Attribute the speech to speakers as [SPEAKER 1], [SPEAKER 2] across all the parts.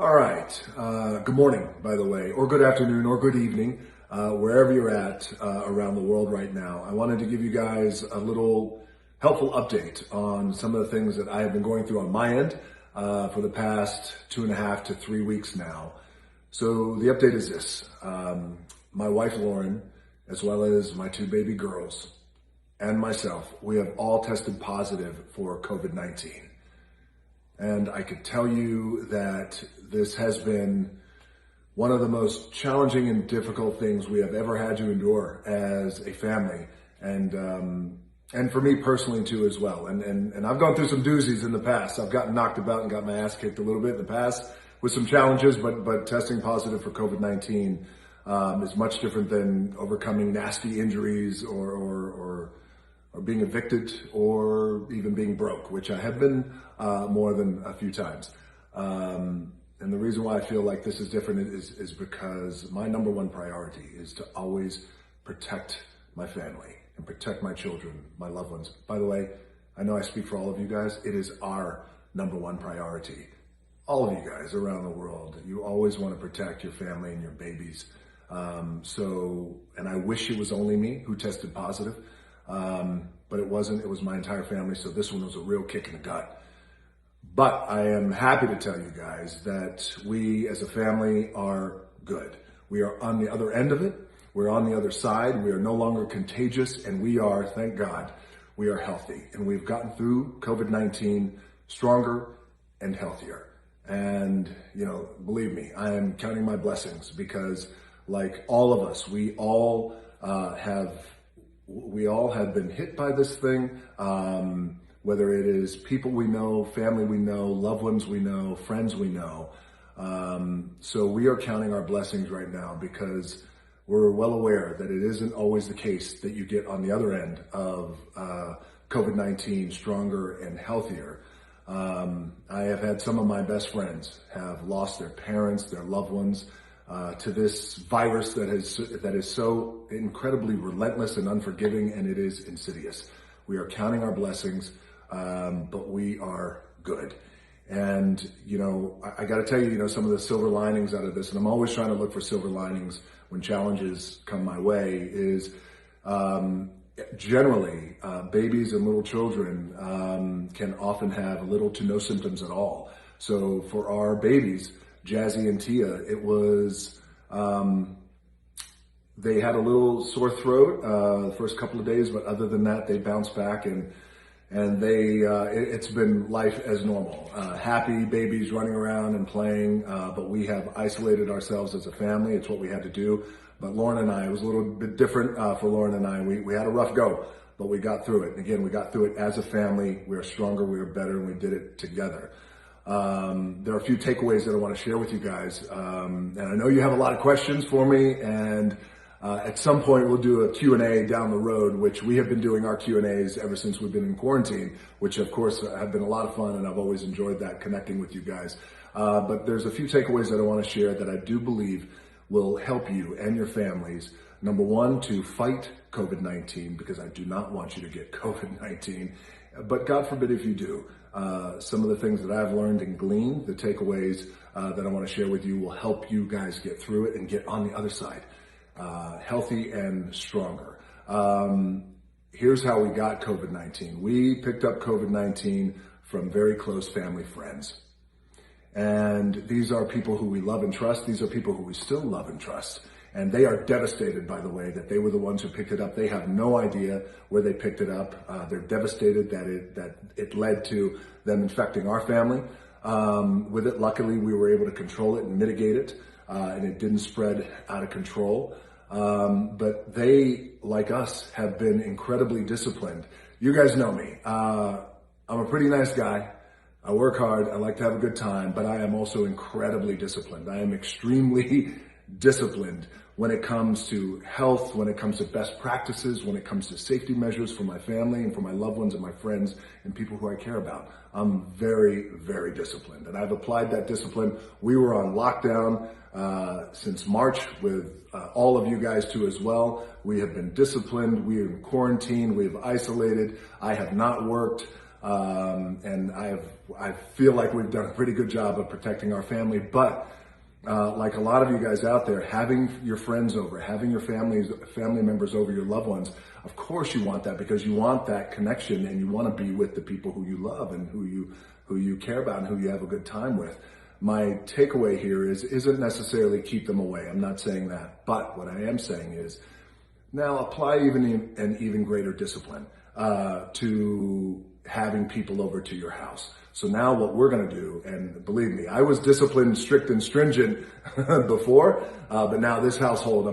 [SPEAKER 1] All right. Good morning, by the way, or good afternoon, or good evening, wherever you're at around the world right now. I wanted to give you guys a little helpful update on some of the things that I have been going through on my end for the past 2.5 to 3 weeks now. So the update is this. My wife, Lauren, as well as my 2 baby girls and myself, we have all tested positive for COVID-19. And I could tell you that this has been one of the most challenging and difficult things we have ever had to endure as a family, and for me personally too as well. And I've gone through some doozies in the past. I've gotten knocked about and got my ass kicked a little bit in the past with some challenges, but testing positive for COVID-19 is much different than overcoming nasty injuries or being evicted or even being broke, which I have been more than a few times. And the reason why I feel like this is different is because my number one priority is to always protect my family and protect my children, my loved ones. By the way, I know I speak for all of you guys. It is our number one priority. All of you guys around the world, you always want to protect your family and your babies. And I wish it was only me who tested positive. But it wasn't. It was my entire family. So this one was a real kick in the gut. But I am happy to tell you guys that we as a family are good. We are on the other end of it. We're on the other side. We are no longer contagious, and we are, thank God, we are healthy. And we've gotten through COVID-19 stronger and healthier. And, believe me, I am counting my blessings because like all of us, we all have been hit by this thing, whether it is people we know, family we know, loved ones we know, friends we know. So we are counting our blessings right now because we're well aware that it isn't always the case that you get on the other end of COVID-19 stronger and healthier. I have had some of my best friends have lost their parents, their loved ones, to this virus that is so incredibly relentless and unforgiving, and it is insidious. We are counting our blessings, but we are good. And, I got to tell you, some of the silver linings out of this, and I'm always trying to look for silver linings when challenges come my way, is generally babies and little children can often have little to no symptoms at all. So for our babies, Jazzy and Tia, it was, they had a little sore throat the first couple of days, but other than that, they bounced back and it's been life as normal. Happy babies running around and playing, but we have isolated ourselves as a family. It's what we had to do. But Lauren and I, it was a little bit different for Lauren and I. We had a rough go, but we got through it. And again, we got through it as a family. We are stronger, we are better, and we did it together. There are a few takeaways that I want to share with you guys. And I know you have a lot of questions for me, and at some point we'll do a Q&A down the road, which we have been doing our Q&As ever since we've been in quarantine, which of course have been a lot of fun, and I've always enjoyed that, connecting with you guys. But there's a few takeaways that I want to share that I do believe will help you and your families. Number one, to fight COVID-19, because I do not want you to get COVID-19, but God forbid if you do. Some of the things that I've learned and gleaned, the takeaways that I want to share with you will help you guys get through it and get on the other side, healthy and stronger. Here's how we got COVID-19. We picked up COVID-19 from very close family friends. And these are people who we love and trust. These are people who we still love and trust. And they are devastated, by the way, that they were the ones who picked it up. They have no idea where they picked it up. They're devastated that it led to them infecting our family with it. Luckily, we were able to control it and mitigate it, and it didn't spread out of control. But they, like us, have been incredibly disciplined. You guys know me. I'm a pretty nice guy. I work hard. I like to have a good time, but I am also incredibly disciplined. I am extremely disciplined when it comes to health, when it comes to best practices, when it comes to safety measures for my family and for my loved ones and my friends and people who I care about. I'm very, very disciplined, and I've applied that discipline. We were on lockdown since March with all of you guys too as well. We have been disciplined. We are in quarantine. We have isolated. I have not worked. And I feel like we've done a pretty good job of protecting our family. But like a lot of you guys out there, having your friends over, having your family members over, your loved ones, of course you want that, because you want that connection and you want to be with the people who you love and who you care about and who you have a good time with. My takeaway here isn't necessarily keep them away. I'm not saying that. But what I am saying is now apply an even greater discipline to having people over to your house. So now what we're going to do, and believe me, I was disciplined, strict, and stringent before, but now this household,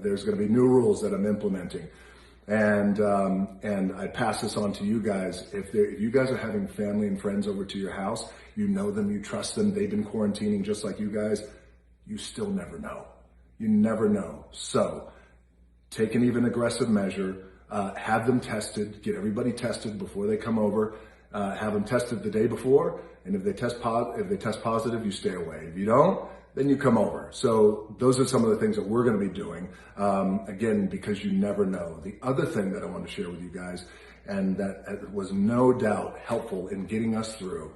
[SPEAKER 1] there's going to be new rules that I'm implementing. And I pass this on to you guys. If you guys are having family and friends over to your house, you know them, you trust them, they've been quarantining just like you guys, you still never know. You never know. So take an even aggressive measure, have them tested, get everybody tested before they come over, have them tested the day before, and if they test positive, you stay away. If you don't, then you come over. So those are some of the things that we're going to be doing, again, because you never know. The other thing that I want to share with you guys, and that was no doubt helpful in getting us through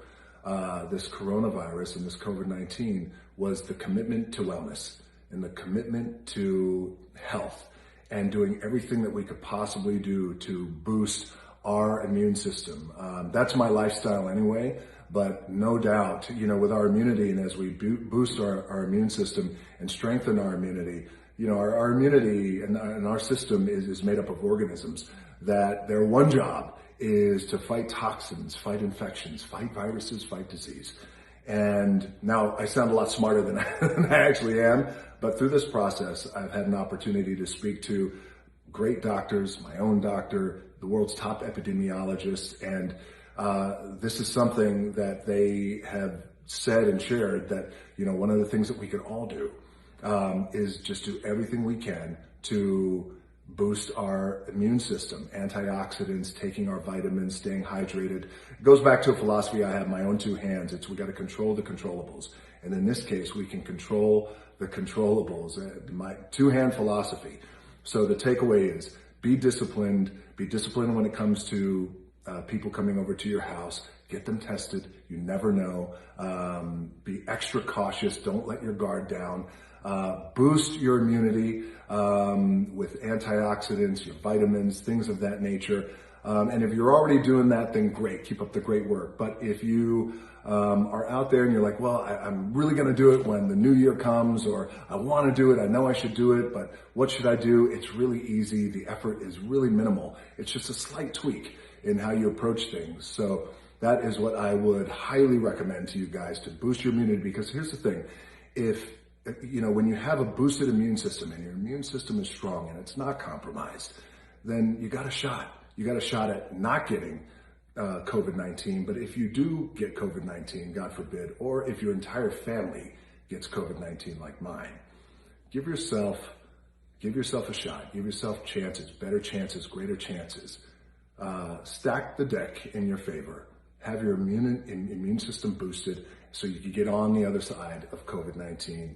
[SPEAKER 1] this coronavirus and this COVID-19, was the commitment to wellness and the commitment to health and doing everything that we could possibly do to boost our immune system. That's my lifestyle anyway, but no doubt, with our immunity, and as we boost our immune system and strengthen our immunity, our immunity and our system is made up of organisms that their one job is to fight toxins, fight infections, fight viruses, fight disease. And now I sound a lot smarter than I actually am, but through this process, I've had an opportunity to speak to great doctors, my own doctor, the world's top epidemiologists, and this is something that they have said and shared that, one of the things that we can all do is just do everything we can to boost our immune system, antioxidants, taking our vitamins, staying hydrated. It goes back to a philosophy I have, my own two hands. We got to control the controllables. And in this case, we can control the controllables, my two-hand philosophy. So the takeaway is be disciplined when it comes to people coming over to your house. Get them tested. You never know. Be extra cautious. Don't let your guard down. Boost your immunity with antioxidants, your vitamins, things of that nature. And if you're already doing that, then great. Keep up the great work. But if you are out there and you're like, well, I'm really going to do it when the new year comes, or I want to do it, I know I should do it, but what should I do? It's really easy. The effort is really minimal. It's just a slight tweak in how you approach things. So that is what I would highly recommend to you guys, to boost your immunity. Because here's the thing, when you have a boosted immune system and your immune system is strong and it's not compromised, then you got a shot. You got a shot at not getting COVID-19. But if you do get COVID-19, God forbid, or if your entire family gets COVID-19 like mine, give yourself a shot. Give yourself chances, better chances, greater chances. Stack the deck in your favor. Have your immune system boosted so you can get on the other side of COVID-19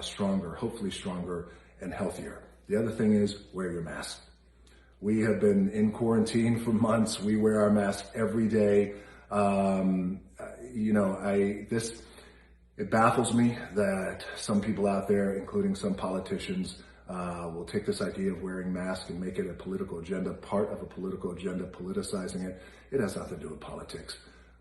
[SPEAKER 1] stronger, hopefully stronger and healthier. The other thing is wear your mask. We have been in quarantine for months. We wear our mask every day. It baffles me that some people out there, including some politicians, will take this idea of wearing masks and make it a political agenda, part of a political agenda, politicizing it. It has nothing to do with politics.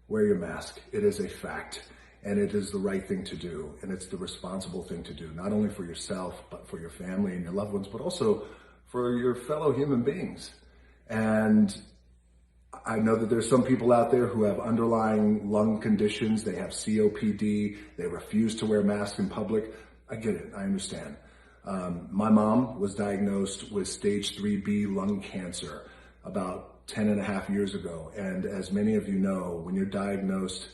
[SPEAKER 1] Wear your mask. It is a fact, and it is the right thing to do, and it's the responsible thing to do, not only for yourself, but for your family and your loved ones, but also for your fellow human beings. And I know that there's some people out there who have underlying lung conditions. They have COPD. They refuse to wear masks in public. I get it. I understand. My mom was diagnosed with stage 3B lung cancer about 10 and a half years ago. And as many of you know, when you're diagnosed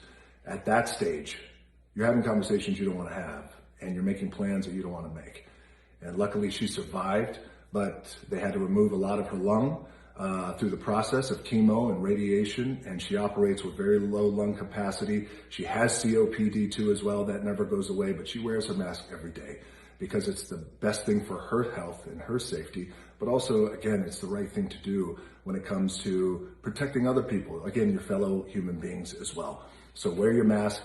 [SPEAKER 1] at that stage, you're having conversations you don't want to have, and you're making plans that you don't want to make. And luckily she survived, but they had to remove a lot of her lung through the process of chemo and radiation, and she operates with very low lung capacity. She has COPD too as well. That never goes away, but she wears her mask every day because it's the best thing for her health and her safety, but also, again, it's the right thing to do when it comes to protecting other people, again, your fellow human beings as well. So wear your mask.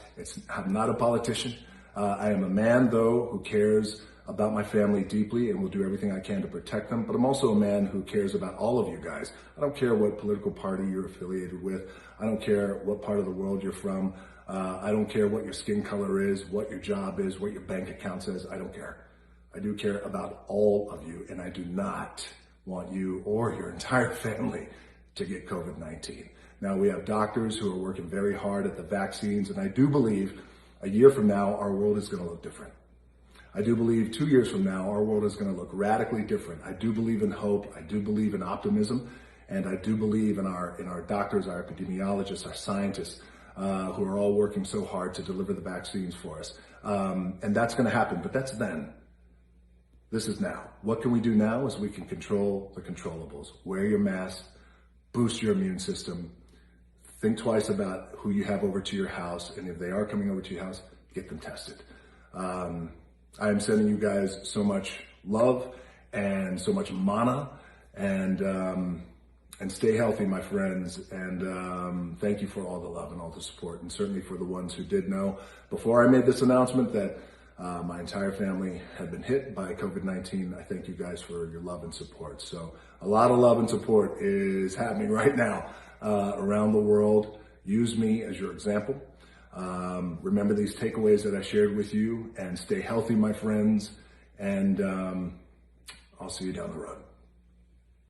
[SPEAKER 1] I'm not a politician. I am a man, though, who cares about my family deeply and will do everything I can to protect them. But I'm also a man who cares about all of you guys. I don't care what political party you're affiliated with. I don't care what part of the world you're from. I don't care what your skin color is, what your job is, what your bank account says. I don't care. I do care about all of you, and I do not want you or your entire family to get COVID-19. Now, we have doctors who are working very hard at the vaccines, and I do believe a year from now, our world is going to look different. I do believe 2 years from now, our world is going to look radically different. I do believe in hope. I do believe in optimism. And I do believe in our doctors, our epidemiologists, our scientists, who are all working so hard to deliver the vaccines for us. And that's going to happen, but that's then. This is now. What can we do now is we can control the controllables. Wear your mask, boost your immune system, think twice about who you have over to your house, and if they are coming over to your house, get them tested. I am sending you guys so much love and so much mana, and stay healthy, my friends, and thank you for all the love and all the support, and certainly for the ones who did know before I made this announcement that my entire family had been hit by COVID-19. I thank you guys for your love and support. So a lot of love and support is happening right now around the world. Use me as your example. Remember these takeaways that I shared with you, and stay healthy, my friends, and I'll see you down the road.